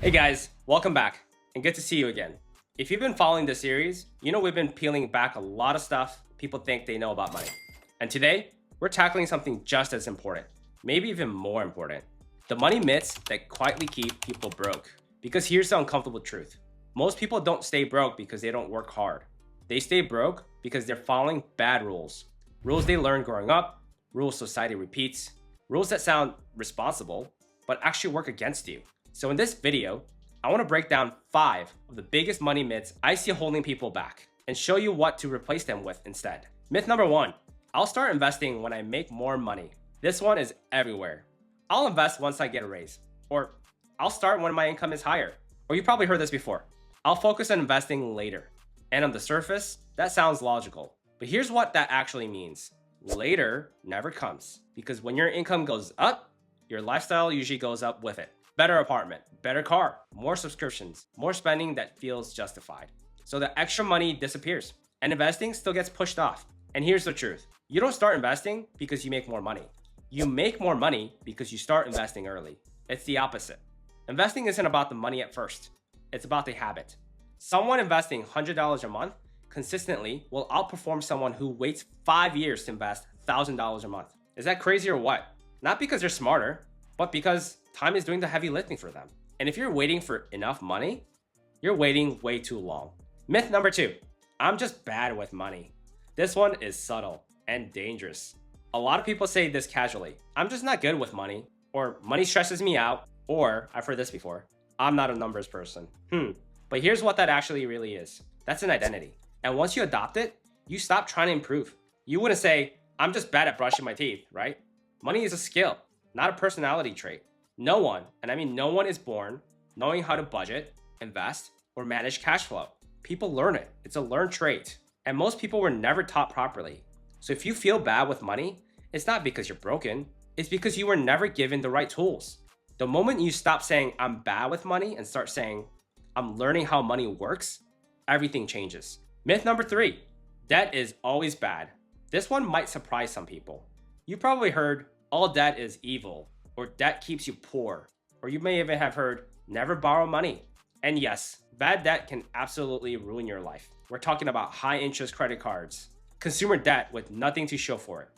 Hey guys, welcome back, and good to see you again. If you've been following this series, you know we've been peeling back a lot of stuff people think they know about money. And today, we're tackling something just as important, maybe even more important. The money myths that quietly keep people broke. Because here's the uncomfortable truth. Most people don't stay broke because they don't work hard. They stay broke because they're following bad rules. Rules they learned growing up, rules society repeats, rules that sound responsible, but actually work against you. So in this video, I want to break down 5 of the biggest money myths I see holding people back and show you what to replace them with instead. Myth number 1, I'll start investing when I make more money. This one is everywhere. I'll invest once I get a raise, or I'll start when my income is higher. Or you probably heard this before. I'll focus on investing later. And on the surface, that sounds logical. But here's what that actually means. Later never comes, because when your income goes up, your lifestyle usually goes up with it. Better apartment, better car, more subscriptions, more spending that feels justified. So the extra money disappears and investing still gets pushed off. And here's the truth. You don't start investing because you make more money. You make more money because you start investing early. It's the opposite. Investing isn't about the money at first. It's about the habit. Someone investing $100 a month consistently will outperform someone who waits 5 years to invest $1,000 a month. Is that crazy or what? Not because they're smarter, but because time is doing the heavy lifting for them. And if you're waiting for enough money, you're waiting way too long. Myth number 2, I'm just bad with money. This one is subtle and dangerous. A lot of people say this casually. I'm just not good with money, or money stresses me out, or I've heard this before, I'm not a numbers person. But here's what that actually really is. That's an identity. And once you adopt it, you stop trying to improve. You wouldn't say, I'm just bad at brushing my teeth, right? Money is a skill, not a personality trait. No one, and I mean no one, is born knowing how to budget, invest, or manage cash flow. People learn it. It's a learned trait. And most people were never taught properly. So if you feel bad with money, it's not because you're broken. It's because you were never given the right tools. The moment you stop saying, I'm bad with money, and start saying, I'm learning how money works, everything changes. Myth number 3, debt is always bad. This one might surprise some people. You probably heard, all debt is evil, or debt keeps you poor, or you may even have heard, never borrow money. And yes, bad debt can absolutely ruin your life. We're talking about high interest credit cards, consumer debt with nothing to show for it.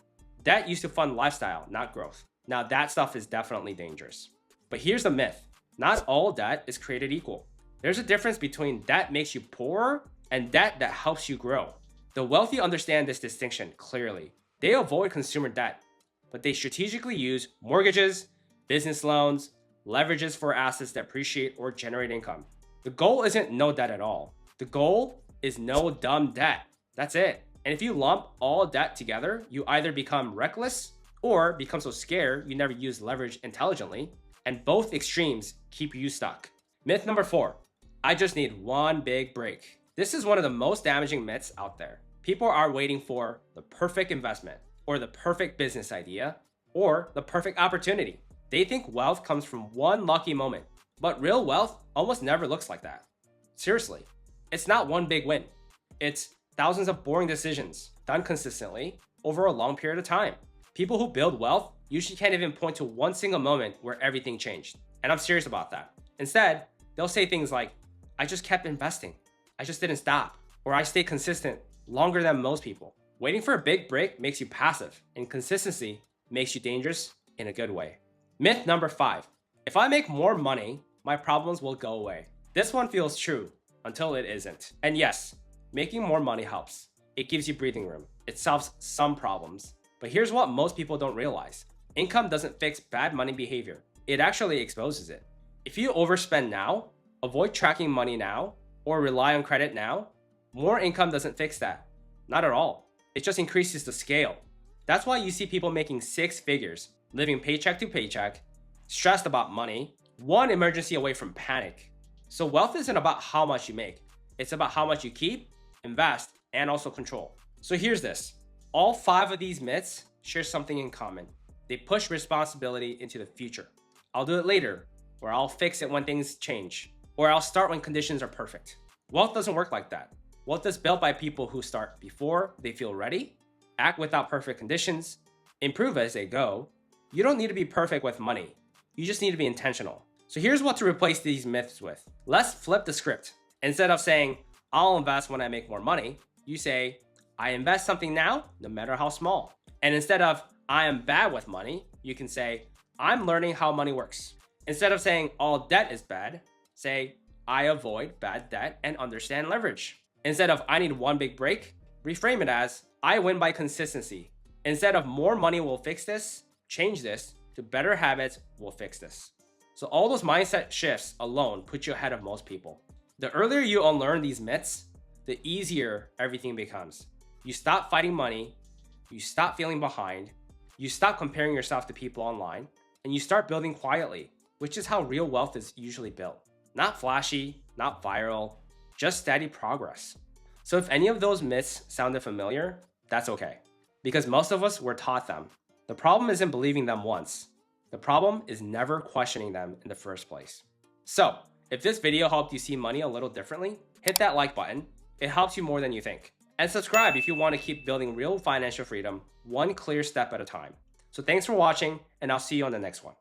Debt used to fund lifestyle, not growth. Now that stuff is definitely dangerous. But here's the myth. Not all debt is created equal. There's a difference between debt makes you poorer and debt that helps you grow. The wealthy understand this distinction clearly. They avoid consumer debt, but they strategically use mortgages, business loans, leverages for assets that appreciate or generate income. The goal isn't no debt at all. The goal is no dumb debt. That's it. And if you lump all debt together, you either become reckless or become so scared you never use leverage intelligently, and both extremes keep you stuck. Myth number 4, I just need one big break. This is one of the most damaging myths out there. People are waiting for the perfect investment, or the perfect business idea, or the perfect opportunity. They think wealth comes from one lucky moment, but real wealth almost never looks like that. Seriously, it's not one big win. It's thousands of boring decisions done consistently over a long period of time. People who build wealth usually can't even point to one single moment where everything changed. And I'm serious about that. Instead, they'll say things like, I just kept investing. I just didn't stop. Or I stayed consistent longer than most people. Waiting for a big break makes you passive, and consistency makes you dangerous in a good way. Myth number 5, if I make more money, my problems will go away. This one feels true until it isn't. And yes, making more money helps. It gives you breathing room. It solves some problems. But here's what most people don't realize. Income doesn't fix bad money behavior. It actually exposes it. If you overspend now, avoid tracking money now, or rely on credit now, more income doesn't fix that. Not at all. It just increases the scale. That's why you see people making 6 figures, living paycheck to paycheck, stressed about money, one emergency away from panic. So wealth isn't about how much you make. It's about how much you keep, invest, and also control. So here's this. All 5 of these myths share something in common. They push responsibility into the future. I'll do it later, or I'll fix it when things change, or I'll start when conditions are perfect. Wealth doesn't work like that. Wealth is built by people who start before they feel ready, act without perfect conditions, improve as they go. You don't need to be perfect with money. You just need to be intentional. So here's what to replace these myths with. Let's flip the script. Instead of saying, I'll invest when I make more money, you say, I invest something now, no matter how small. And instead of, I am bad with money, you can say, I'm learning how money works. Instead of saying all debt is bad, say, I avoid bad debt and understand leverage. Instead of I need one big break, reframe it as I win by consistency. Instead of more money will fix this, change this to better habits will fix this. So all those mindset shifts alone put you ahead of most people. The earlier you unlearn these myths, the easier everything becomes. You stop fighting money, you stop feeling behind, you stop comparing yourself to people online, and you start building quietly, which is how real wealth is usually built. Not flashy, not viral, just steady progress. So if any of those myths sounded familiar, that's okay, because most of us were taught them. The problem isn't believing them once. The problem is never questioning them in the first place. So if this video helped you see money a little differently, hit that like button. It helps you more than you think. And subscribe if you want to keep building real financial freedom one clear step at a time. So thanks for watching, and I'll see you on the next one.